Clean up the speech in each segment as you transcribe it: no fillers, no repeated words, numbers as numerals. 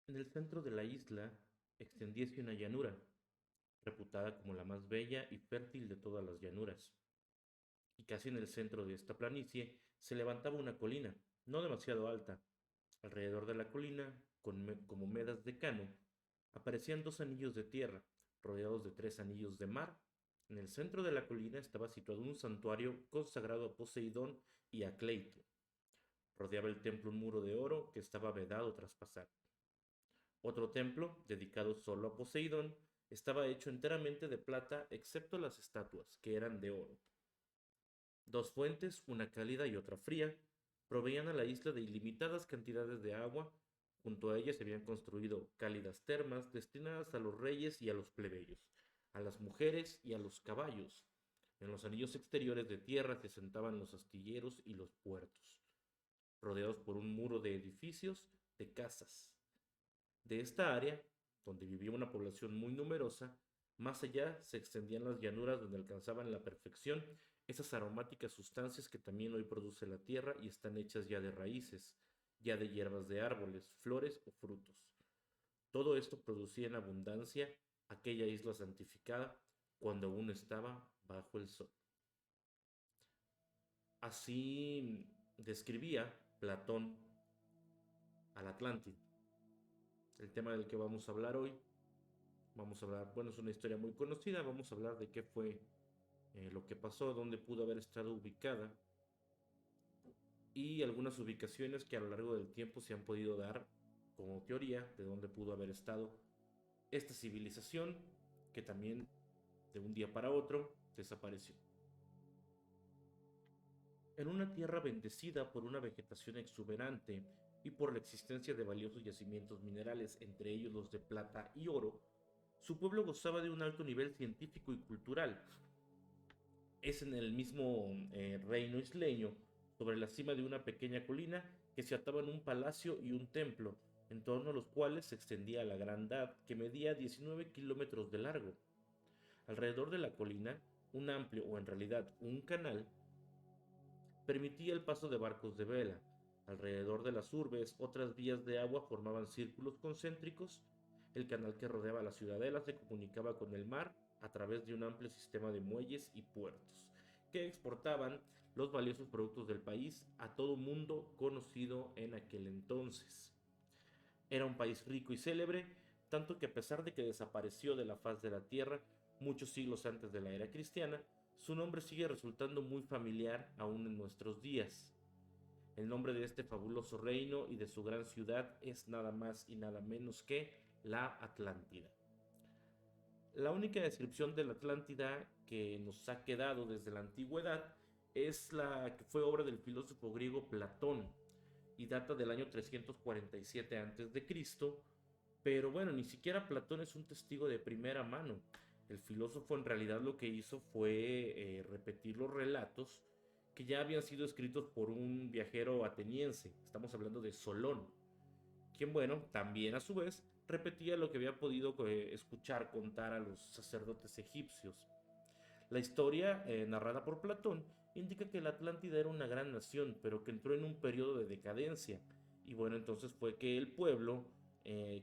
En el centro de la isla extendiese una llanura, reputada como la más bella y fértil de todas las llanuras, y casi en el centro de esta planicie se levantaba una colina, no demasiado alta. Alrededor de la colina, como medas de cano, aparecían dos anillos de tierra, rodeados de tres anillos de mar. En el centro de la colina estaba situado un santuario consagrado a Poseidón y a Cleito. Rodeaba el templo un muro de oro que estaba vedado traspasar. Otro templo, dedicado solo a Poseidón, estaba hecho enteramente de plata excepto las estatuas, que eran de oro. Dos fuentes, una cálida y otra fría, proveían a la isla de ilimitadas cantidades de agua. Junto a ellas se habían construido cálidas termas destinadas a los reyes y a los plebeyos, a las mujeres y a los caballos. En los anillos exteriores de tierra se sentaban los astilleros y los puertos, rodeados por un muro de edificios de casas. De esta área, donde vivía una población muy numerosa, más allá se extendían las llanuras donde alcanzaban la perfección esas aromáticas sustancias que también hoy produce la tierra y están hechas ya de raíces, ya de hierbas de árboles, flores o frutos. Todo esto producía en abundancia aquella isla santificada cuando aún estaba bajo el sol. Así describía Platón al Atlántida. El tema del que vamos a hablar hoy, vamos a hablar, bueno, es una historia muy conocida, vamos a hablar de qué fue lo que pasó, dónde pudo haber estado ubicada y algunas ubicaciones que a lo largo del tiempo se han podido dar como teoría de dónde pudo haber estado esta civilización que también de un día para otro desapareció. En una tierra bendecida por una vegetación exuberante y por la existencia de valiosos yacimientos minerales, entre ellos los de plata y oro, su pueblo gozaba de un alto nivel científico y cultural. Es en el mismo reino isleño, sobre la cima de una pequeña colina, que se ataban un palacio y un templo, en torno a los cuales se extendía la grandad que medía 19 kilómetros de largo. Alrededor de la colina, un amplio, o en realidad un canal, permitía el paso de barcos de vela. Alrededor de las urbes, otras vías de agua formaban círculos concéntricos. El canal que rodeaba la ciudadela se comunicaba con el mar a través de un amplio sistema de muelles y puertos, que exportaban los valiosos productos del país a todo mundo conocido en aquel entonces. Era un país rico y célebre, tanto que a pesar de que desapareció de la faz de la tierra muchos siglos antes de la era cristiana, su nombre sigue resultando muy familiar aún en nuestros días. El nombre de este fabuloso reino y de su gran ciudad es nada más y nada menos que la Atlántida. La única descripción de la Atlántida que nos ha quedado desde la antigüedad es la que fue obra del filósofo griego Platón y data del año 347 a.C., pero bueno, ni siquiera Platón es un testigo de primera mano. El filósofo en realidad lo que hizo fue repetir los relatos que ya habían sido escritos por un viajero ateniense. Estamos hablando de Solón, quien, bueno, también a su vez repetía lo que había podido escuchar contar a los sacerdotes egipcios. La historia, narrada por Platón, indica que la Atlántida era una gran nación, pero que entró en un periodo de decadencia. Y bueno, entonces fue que el pueblo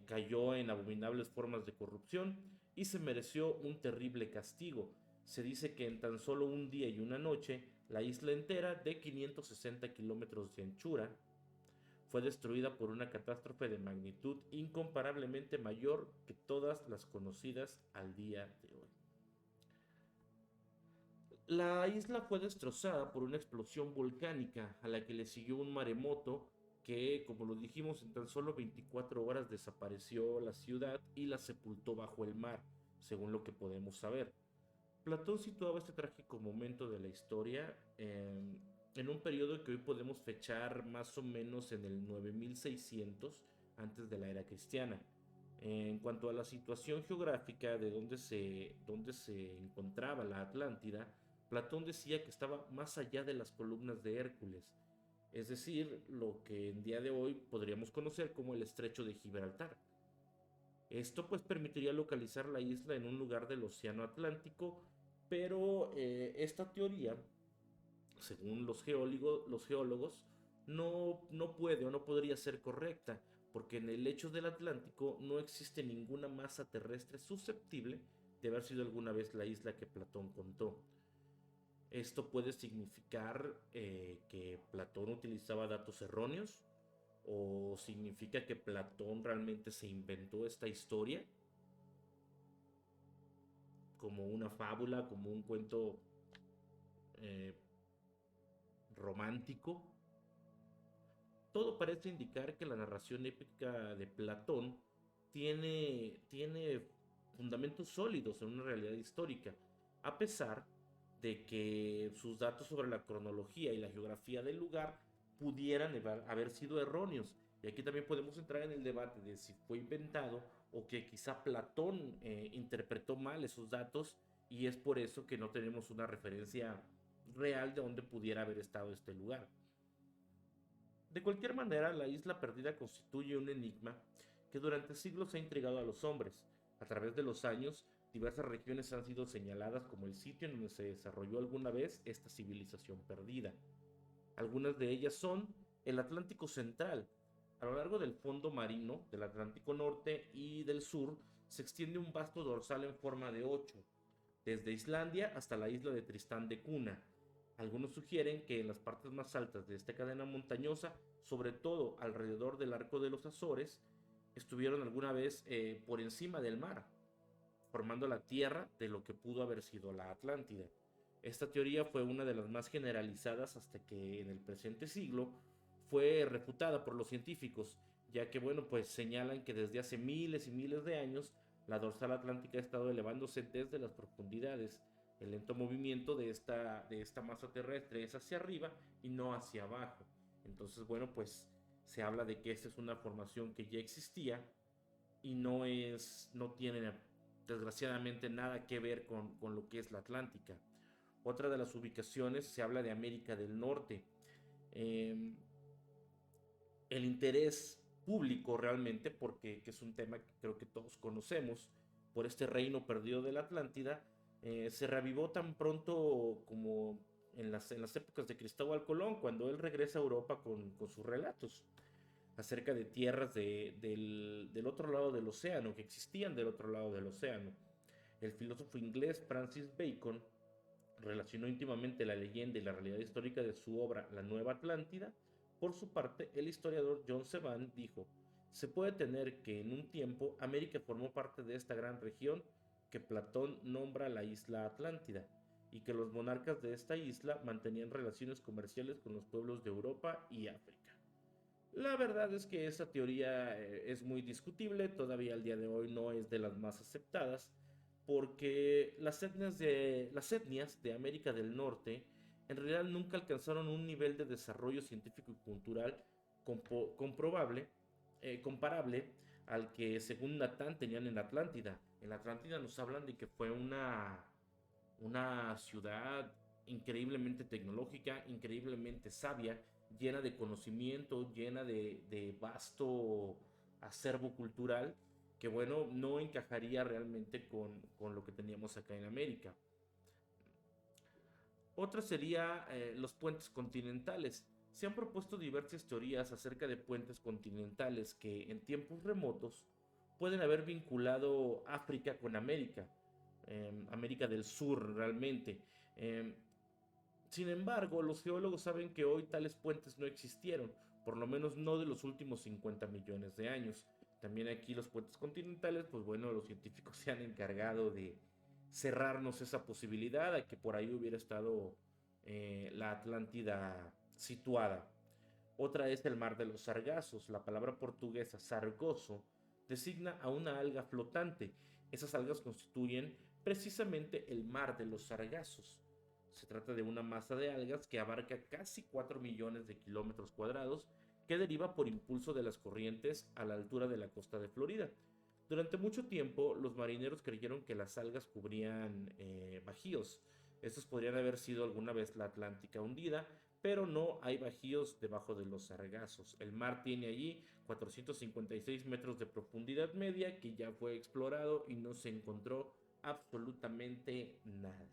cayó en abominables formas de corrupción y se mereció un terrible castigo. Se dice que en tan solo un día y una noche, la isla entera, de 560 kilómetros de anchura, fue destruida por una catástrofe de magnitud incomparablemente mayor que todas las conocidas al día de hoy. La isla fue destrozada por una explosión volcánica a la que le siguió un maremoto que, como lo dijimos, en tan solo 24 horas desapareció la ciudad y la sepultó bajo el mar, según lo que podemos saber. Platón situaba este trágico momento de la historia en un periodo que hoy podemos fechar más o menos en el 9600 antes de la era cristiana. En cuanto a la situación geográfica de donde se encontraba la Atlántida, Platón decía que estaba más allá de las columnas de Hércules, es decir, lo que en día de hoy podríamos conocer como el estrecho de Gibraltar. Esto pues permitiría localizar la isla en un lugar del Océano Atlántico, pero esta teoría, según los geólogos, no puede o no podría ser correcta, porque en el lecho del Atlántico no existe ninguna masa terrestre susceptible de haber sido alguna vez la isla que Platón contó. Esto puede significar que Platón utilizaba datos erróneos, o significa que Platón realmente se inventó esta historia como una fábula, como un cuento eh, romántico. Todo parece indicar que la narración épica de Platón tiene fundamentos sólidos en una realidad histórica, a pesar de que sus datos sobre la cronología y la geografía del lugar pudieran haber sido erróneos. Y aquí también podemos entrar en el debate de si fue inventado o que quizá Platón interpretó mal esos datos y es por eso que no tenemos una referencia real de dónde pudiera haber estado este lugar. De cualquier manera, la isla perdida constituye un enigma que durante siglos ha intrigado a los hombres. A través de los años, diversas regiones han sido señaladas como el sitio en donde se desarrolló alguna vez esta civilización perdida. Algunas de ellas son el Atlántico Central. A lo largo del fondo marino del Atlántico Norte y del Sur se extiende un vasto dorsal en forma de 8, desde Islandia hasta la isla de Tristán de Cuna. Algunos sugieren que en las partes más altas de esta cadena montañosa, sobre todo alrededor del arco de los Azores, estuvieron alguna vez por encima del mar, formando la tierra de lo que pudo haber sido la Atlántida. Esta teoría fue una de las más generalizadas hasta que en el presente siglo fue refutada por los científicos, ya que bueno, pues señalan que desde hace miles y miles de años la dorsal atlántica ha estado elevándose desde las profundidades. El lento movimiento de esta masa terrestre es hacia arriba y no hacia abajo. Entonces, bueno, pues se habla de que esta es una formación que ya existía y no tiene desgraciadamente nada que ver con lo que es la Atlántica. Otra de las ubicaciones se habla de América del Norte. Eh, el interés público realmente, porque que es un tema que creo que todos conocemos, por este reino perdido de la Atlántida, se reavivó tan pronto como en las épocas de Cristóbal Colón, cuando él regresa a Europa con sus relatos acerca de tierras del otro lado del océano, que existían del otro lado del océano. El filósofo inglés Francis Bacon relacionó íntimamente la leyenda y la realidad histórica de su obra La Nueva Atlántida. Por su parte, el historiador John Sevan dijo: se puede tener que en un tiempo América formó parte de esta gran región que Platón nombra la isla Atlántida, y que los monarcas de esta isla mantenían relaciones comerciales con los pueblos de Europa y África. La verdad es que esa teoría es muy discutible, todavía al día de hoy no es de las más aceptadas, porque las etnias de América del Norte en realidad nunca alcanzaron un nivel de desarrollo científico y cultural comparable al que según Natán tenían en Atlántida. En Atlántida nos hablan de que fue una ciudad increíblemente tecnológica, increíblemente sabia, llena de conocimiento, llena de vasto acervo cultural, que bueno, no encajaría realmente con lo que teníamos acá en América. Otra sería los puentes continentales. Se han propuesto diversas teorías acerca de puentes continentales que en tiempos remotos pueden haber vinculado África con América, América del Sur realmente. Eh, Sin embargo, los geólogos saben que hoy tales puentes no existieron, por lo menos no de los últimos 50 millones de años. También aquí los puentes continentales, pues bueno, los científicos se han encargado de cerrarnos esa posibilidad a que por ahí hubiera estado la Atlántida situada. Otra es el mar de los sargazos. La palabra portuguesa sargoso designa a una alga flotante. Esas algas constituyen precisamente el mar de los sargazos. Se trata de una masa de algas que abarca casi 4 millones de kilómetros cuadrados, que deriva por impulso de las corrientes a la altura de la costa de Florida. Durante mucho tiempo, los marineros creyeron que las algas cubrían bajíos. Estos podrían haber sido alguna vez la Atlántica hundida, pero no hay bajíos debajo de los sargazos. El mar tiene allí 456 metros de profundidad media, que ya fue explorado y no se encontró absolutamente nada.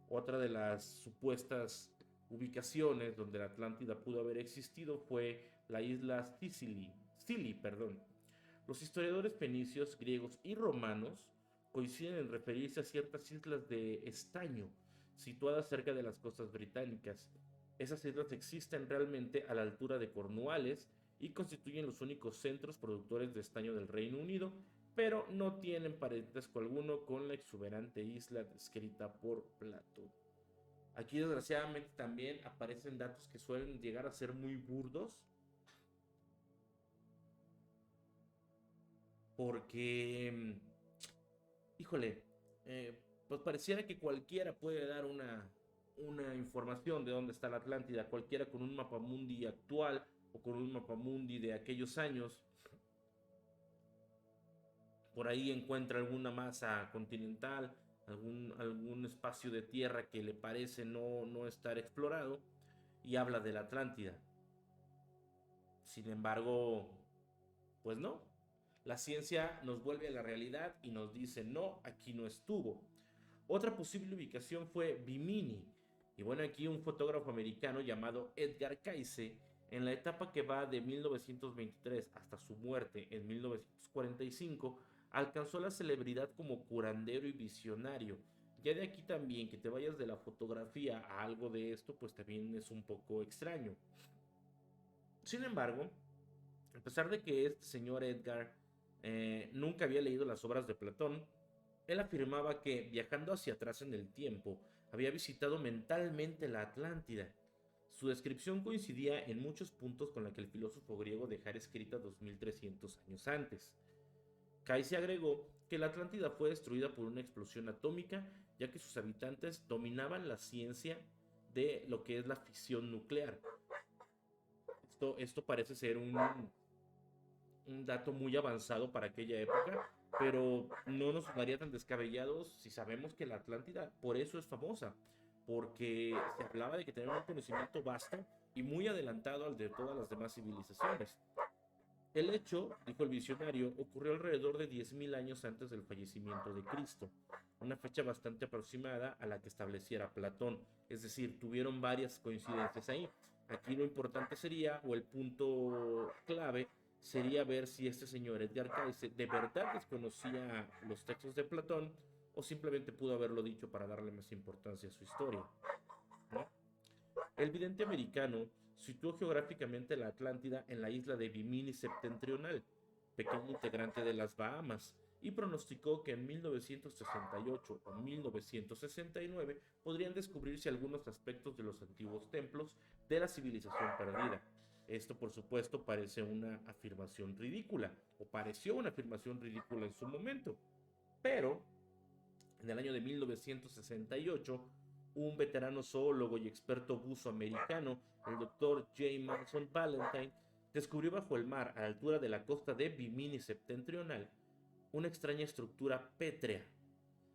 Otra de las supuestas ubicaciones donde la Atlántida pudo haber existido fue la isla Scilly, perdón. Los historiadores fenicios, griegos y romanos coinciden en referirse a ciertas islas de estaño situadas cerca de las costas británicas. Esas islas existen realmente a la altura de Cornualles y constituyen los únicos centros productores de estaño del Reino Unido, pero no tienen parentesco alguno con la exuberante isla descrita por Platón. Aquí desgraciadamente también aparecen datos que suelen llegar a ser muy burdos, porque, híjole, pues pareciera que cualquiera puede dar una información de dónde está la Atlántida, cualquiera con un mapamundi actual o con un mapamundi de aquellos años, por ahí encuentra alguna masa continental, algún espacio de tierra que le parece no estar explorado y habla de la Atlántida. Sin embargo, pues no. La ciencia nos vuelve a la realidad y nos dice, no, aquí no estuvo. Otra posible ubicación fue Bimini. Y bueno, aquí un fotógrafo americano llamado Edgar Cayce, en la etapa que va de 1923 hasta su muerte en 1945, alcanzó la celebridad como curandero y visionario. Ya de aquí también que te vayas de la fotografía a algo de esto, pues también es un poco extraño. Sin embargo, a pesar de que este señor Edgar nunca había leído las obras de Platón, él afirmaba que, viajando hacia atrás en el tiempo, había visitado mentalmente la Atlántida. Su descripción coincidía en muchos puntos con la que el filósofo griego dejara escrita 2300 años antes. Cayce agregó que la Atlántida fue destruida por una explosión atómica, ya que sus habitantes dominaban la ciencia de lo que es la fisión nuclear. Esto parece ser un dato muy avanzado para aquella época, pero no nos sonaría tan descabellados si sabemos que la Atlántida por eso es famosa, porque se hablaba de que tenía un conocimiento vasto y muy adelantado al de todas las demás civilizaciones. El hecho, dijo el visionario, ocurrió alrededor de 10.000 años antes del fallecimiento de Cristo, una fecha bastante aproximada a la que estableciera Platón, es decir, tuvieron varias coincidencias ahí. Aquí lo importante sería, o el punto clave, sería ver si este señor Edgar Cayce de verdad desconocía los textos de Platón o simplemente pudo haberlo dicho para darle más importancia a su historia, ¿no? El vidente americano situó geográficamente la Atlántida en la isla de Bimini septentrional, pequeño integrante de las Bahamas, y pronosticó que en 1968 o 1969 podrían descubrirse algunos aspectos de los antiguos templos de la civilización perdida. Esto, por supuesto, parece una afirmación ridícula, o pareció una afirmación ridícula en su momento, pero en el año de 1968, un veterano zoólogo y experto buzo americano, el Dr. J. Manson Valentine, descubrió bajo el mar, a la altura de la costa de Bimini septentrional, una extraña estructura pétrea.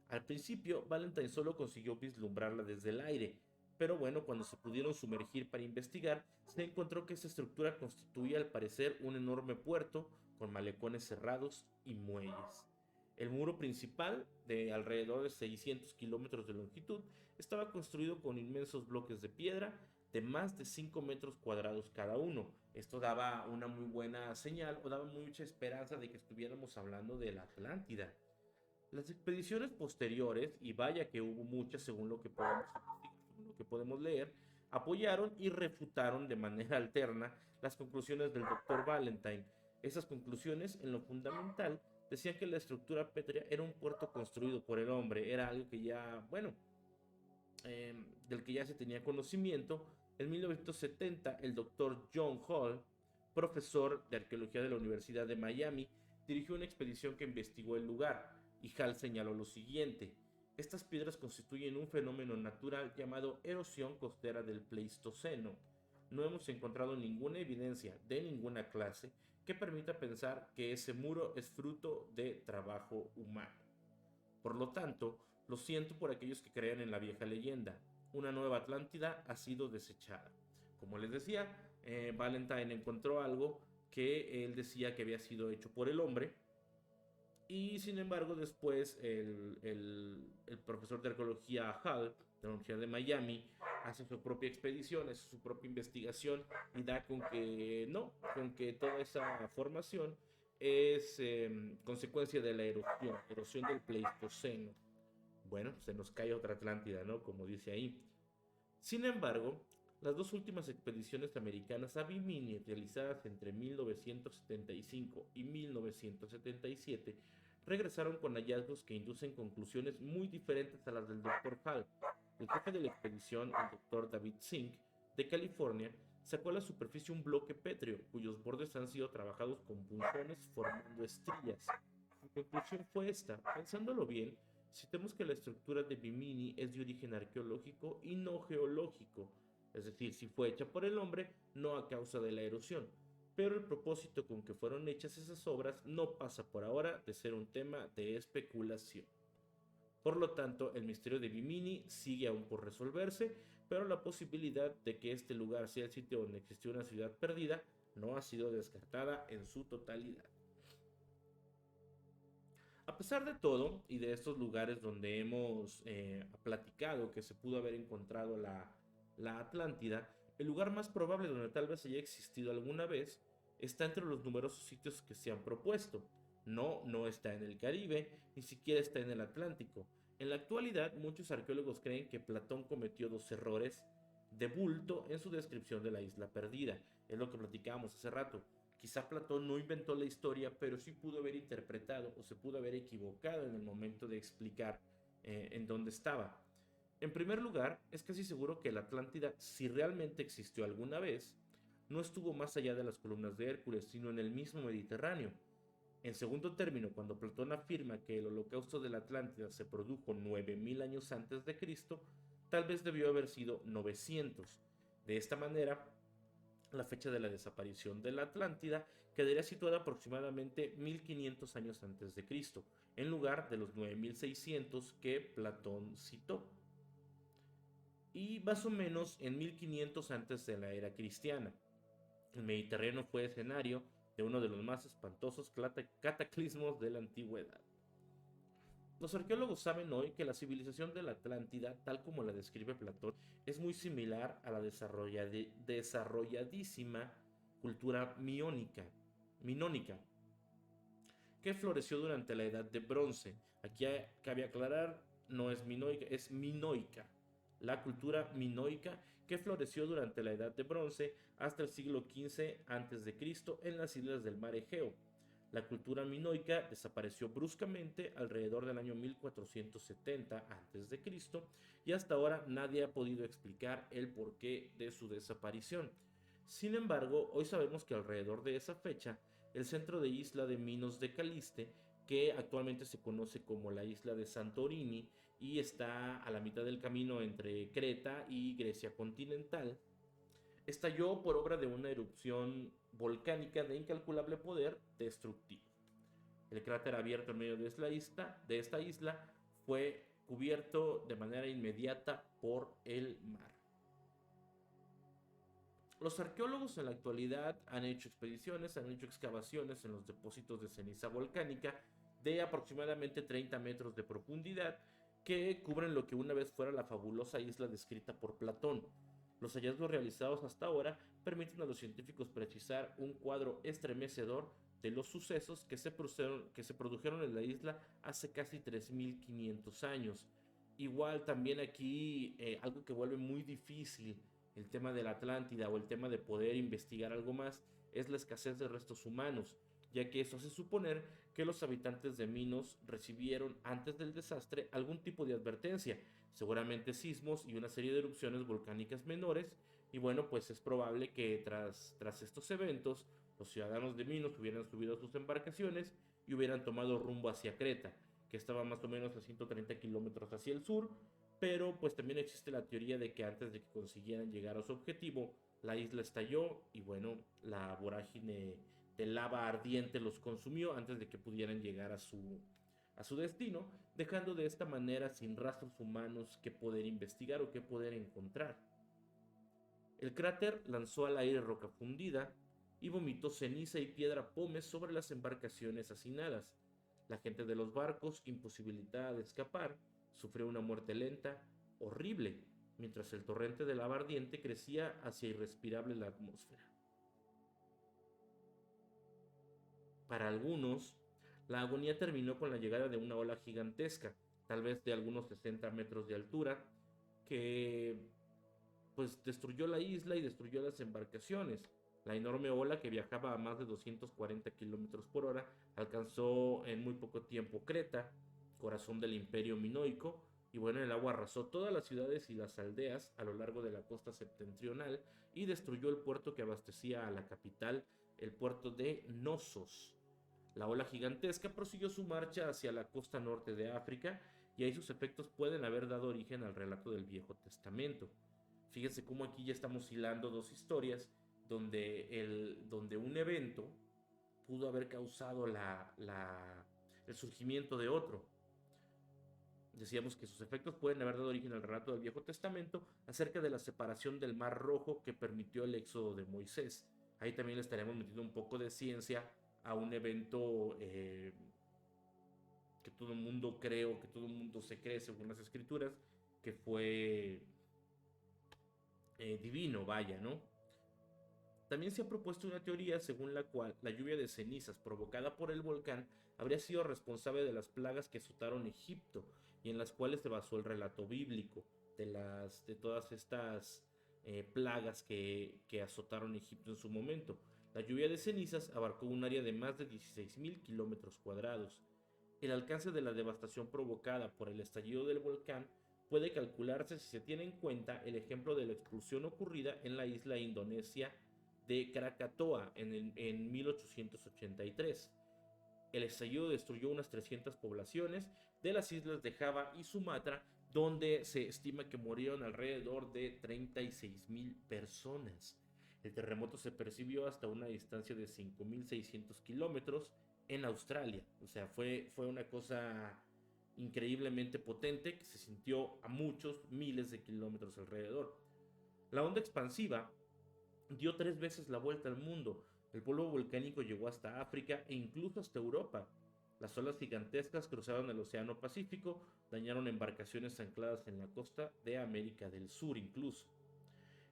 Al principio, Valentine solo consiguió vislumbrarla desde el aire, pero bueno, cuando se pudieron sumergir para investigar, se encontró que esta estructura constituía al parecer un enorme puerto con malecones cerrados y muelles. El muro principal, de alrededor de 600 kilómetros de longitud, estaba construido con inmensos bloques de piedra de más de 5 metros cuadrados cada uno. Esto daba una muy buena señal o daba mucha esperanza de que estuviéramos hablando de la Atlántida. Las expediciones posteriores, y vaya que hubo muchas según lo que podemos leer, apoyaron y refutaron de manera alterna las conclusiones del Dr. Valentine. Esas conclusiones, en lo fundamental, decían que la estructura pétrea era un puerto construido por el hombre, era algo que ya, bueno, del que ya se tenía conocimiento. En 1970, el Dr. John Hall, profesor de arqueología de la Universidad de Miami, dirigió una expedición que investigó el lugar, y Hall señaló lo siguiente: estas piedras constituyen un fenómeno natural llamado erosión costera del Pleistoceno. No hemos encontrado ninguna evidencia de ninguna clase que permita pensar que ese muro es fruto de trabajo humano. Por lo tanto, lo siento por aquellos que crean en la vieja leyenda. Una nueva Atlántida ha sido desechada. Como les decía, Valentine encontró algo que él decía que había sido hecho por el hombre, y sin embargo después el profesor de arqueología Hall de la Universidad de Miami, hace su propia expedición, hace su propia investigación y da con que no, con que toda esa formación es consecuencia de la erosión del Pleistoceno. Bueno, se nos cae otra Atlántida, ¿no? Como dice ahí. Sin embargo, las dos últimas expediciones americanas a Bimini, realizadas entre 1975 y 1977, regresaron con hallazgos que inducen conclusiones muy diferentes a las del Dr. Hall. El jefe de la expedición, el Dr. David Sink, de California, sacó a la superficie un bloque pétreo, cuyos bordes han sido trabajados con punzones formando estrías. Su conclusión fue esta: pensándolo bien, citemos que la estructura de Bimini es de origen arqueológico y no geológico, es decir, si fue hecha por el hombre, no a causa de la erosión. Pero el propósito con que fueron hechas esas obras no pasa por ahora de ser un tema de especulación. Por lo tanto, el misterio de Bimini sigue aún por resolverse, pero la posibilidad de que este lugar sea el sitio donde existió una ciudad perdida no ha sido descartada en su totalidad. A pesar de todo, y de estos lugares donde hemos platicado que se pudo haber encontrado la Atlántida, el lugar más probable donde tal vez haya existido alguna vez está entre los numerosos sitios que se han propuesto. No, no está en el Caribe, ni siquiera está en el Atlántico. En la actualidad, muchos arqueólogos creen que Platón cometió dos errores de bulto en su descripción de la isla perdida. Es lo que platicábamos hace rato. Quizá Platón no inventó la historia, pero sí pudo haber interpretado o se pudo haber equivocado en el momento de explicar en dónde estaba. En primer lugar, es casi seguro que la Atlántida, si realmente existió alguna vez, no estuvo más allá de las columnas de Hércules, sino en el mismo Mediterráneo. En segundo término, cuando Platón afirma que el holocausto de la Atlántida se produjo 9000 años antes de Cristo, tal vez debió haber sido 900. De esta manera, la fecha de la desaparición de la Atlántida quedaría situada aproximadamente 1500 años antes de Cristo, en lugar de los 9600 que Platón citó, y más o menos en 1500 antes de la era cristiana. El Mediterráneo fue escenario de uno de los más espantosos cataclismos de la antigüedad. Los arqueólogos saben hoy que la civilización de la Atlántida, tal como la describe Platón, es muy similar a la desarrolladísima cultura minónica, que floreció durante la Edad de Bronce. Aquí cabe aclarar, no es minoica, es minoica. La cultura minoica que floreció durante la Edad de Bronce hasta el siglo XV a.C. en las islas del mar Egeo. La cultura minoica desapareció bruscamente alrededor del año 1470 a.C. y hasta ahora nadie ha podido explicar el porqué de su desaparición. Sin embargo, hoy sabemos que alrededor de esa fecha, el centro de isla de Minos de Caliste, que actualmente se conoce como la isla de Santorini y está a la mitad del camino entre Creta y Grecia continental, estalló por obra de una erupción volcánica de incalculable poder destructivo. El cráter abierto en medio de esta isla fue cubierto de manera inmediata por el mar. Los arqueólogos en la actualidad han hecho expediciones, han hecho excavaciones en los depósitos de ceniza volcánica de aproximadamente 30 metros de profundidad que cubren lo que una vez fuera la fabulosa isla descrita por Platón. Los hallazgos realizados hasta ahora permiten a los científicos precisar un cuadro estremecedor de los sucesos que se produjeron en la isla hace casi 3500 años. Igual también aquí algo que vuelve muy difícil el tema de la Atlántida o el tema de poder investigar algo más es la escasez de restos humanos, ya que eso hace suponer que los habitantes de Minos recibieron antes del desastre algún tipo de advertencia, seguramente sismos y una serie de erupciones volcánicas menores, y bueno, pues es probable que tras estos eventos los ciudadanos de Minos hubieran subido a sus embarcaciones y hubieran tomado rumbo hacia Creta, que estaba más o menos a 130 kilómetros hacia el sur, pero pues también existe la teoría de que antes de que consiguieran llegar a su objetivo, la isla estalló y bueno, la vorágine de lava ardiente los consumió antes de que pudieran llegar a su destino, dejando de esta manera sin rastros humanos que poder investigar o que poder encontrar. El cráter lanzó al aire roca fundida y vomitó ceniza y piedra pómez sobre las embarcaciones hacinadas. La gente de los barcos, imposibilitada de escapar, sufrió una muerte lenta horrible, mientras el torrente de lava ardiente crecía hacia irrespirable la atmósfera. Para algunos, la agonía terminó con la llegada de una ola gigantesca, tal vez de algunos 60 metros de altura, que pues destruyó la isla y destruyó las embarcaciones. La enorme ola, que viajaba a más de 240 kilómetros por hora, alcanzó en muy poco tiempo Creta, corazón del imperio minoico, y bueno, el agua arrasó todas las ciudades y las aldeas a lo largo de la costa septentrional y destruyó el puerto que abastecía a la capital, el puerto de Knossos. La ola gigantesca prosiguió su marcha hacia la costa norte de África y ahí sus efectos pueden haber dado origen al relato del Viejo Testamento. Fíjense cómo aquí ya estamos hilando dos historias donde un evento pudo haber causado el surgimiento de otro. Decíamos que sus efectos pueden haber dado origen al relato del Viejo Testamento acerca de la separación del Mar Rojo que permitió el éxodo de Moisés. Ahí también le estaremos metiendo un poco de ciencia a un evento que todo el mundo cree o que todo el mundo se cree según las escrituras, que fue divino, vaya, ¿no? También se ha propuesto una teoría según la cual la lluvia de cenizas provocada por el volcán habría sido responsable de las plagas que azotaron Egipto y en las cuales se basó el relato bíblico de todas estas plagas que azotaron Egipto en su momento. La lluvia de cenizas abarcó un área de más de 16.000 kilómetros cuadrados. El alcance de la devastación provocada por el estallido del volcán puede calcularse si se tiene en cuenta el ejemplo de la explosión ocurrida en la isla indonesia de Krakatoa en 1883. El estallido destruyó unas 300 poblaciones de las islas de Java y Sumatra, donde se estima que murieron alrededor de 36.000 personas. El terremoto se percibió hasta una distancia de 5.600 kilómetros en Australia. O sea, fue una cosa increíblemente potente que se sintió a muchos miles de kilómetros alrededor. La onda expansiva dio 3 veces la vuelta al mundo. El polvo volcánico llegó hasta África e incluso hasta Europa. Las olas gigantescas cruzaron el Océano Pacífico, dañaron embarcaciones ancladas en la costa de América del Sur incluso.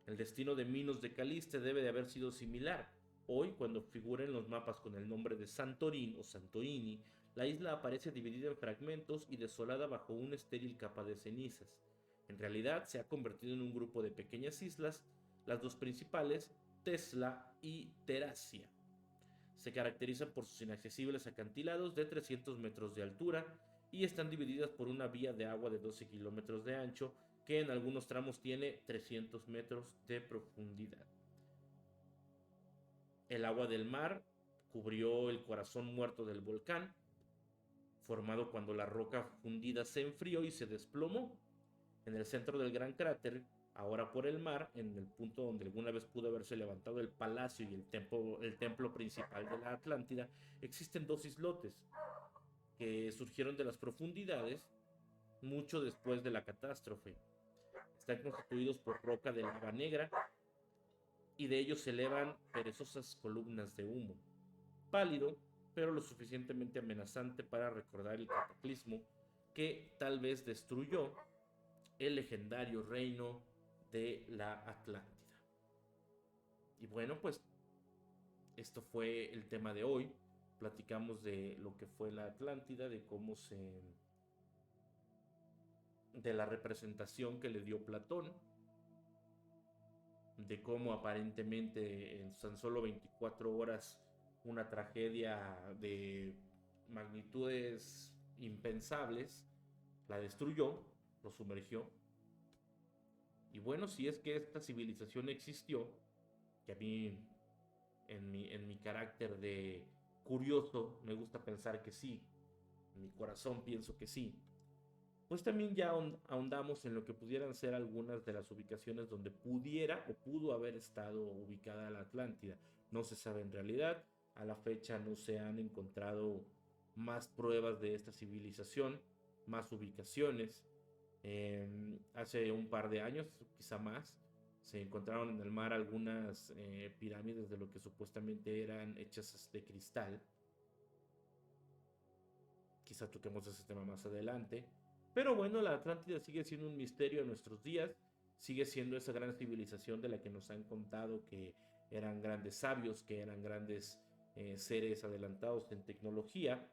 El destino de Minos de Caliste debe de haber sido similar. Hoy, cuando figura en los mapas con el nombre de Santorín o Santorini, la isla aparece dividida en fragmentos y desolada bajo una estéril capa de cenizas. En realidad, se ha convertido en un grupo de pequeñas islas, las dos principales, Tesla y Teracia. Se caracterizan por sus inaccesibles acantilados de 300 metros de altura y están divididas por una vía de agua de 12 kilómetros de ancho que en algunos tramos tiene 300 metros de profundidad. El agua del mar cubrió el corazón muerto del volcán, formado cuando la roca fundida se enfrió y se desplomó. En el centro del gran cráter, ahora por el mar, en el punto donde alguna vez pudo haberse levantado el palacio y el templo principal de la Atlántida, existen dos islotes que surgieron de las profundidades mucho después de la catástrofe. Están constituidos por roca de lava negra y de ellos se elevan perezosas columnas de humo, pálido, pero lo suficientemente amenazante para recordar el cataclismo que tal vez destruyó el legendario reino de la Atlántida. Y bueno, pues esto fue el tema de hoy. Platicamos de lo que fue la Atlántida, de la representación que le dio Platón, de cómo aparentemente en tan solo 24 horas una tragedia de magnitudes impensables la destruyó, lo sumergió. Y bueno, si es que esta civilización existió, que a mí en mi carácter de curioso me gusta pensar que sí, en mi corazón pienso que sí, pues también ya ahondamos en lo que pudieran ser algunas de las ubicaciones donde pudiera o pudo haber estado ubicada la Atlántida. No se sabe en realidad, a la fecha no se han encontrado más pruebas de esta civilización, más ubicaciones. Hace un par de años, quizá más, se encontraron en el mar algunas pirámides de lo que supuestamente eran hechas de cristal. Quizá toquemos ese tema más adelante. Pero bueno, la Atlántida sigue siendo un misterio en nuestros días, sigue siendo esa gran civilización de la que nos han contado que eran grandes sabios, que eran grandes seres adelantados en tecnología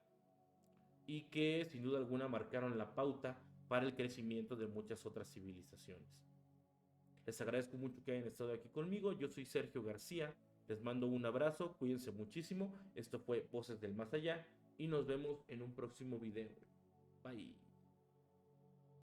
y que sin duda alguna marcaron la pauta para el crecimiento de muchas otras civilizaciones. Les agradezco mucho que hayan estado aquí conmigo. Yo soy Sergio García. Les mando un abrazo. Cuídense muchísimo. Esto fue Voces del Más Allá y nos vemos en un próximo video. Bye.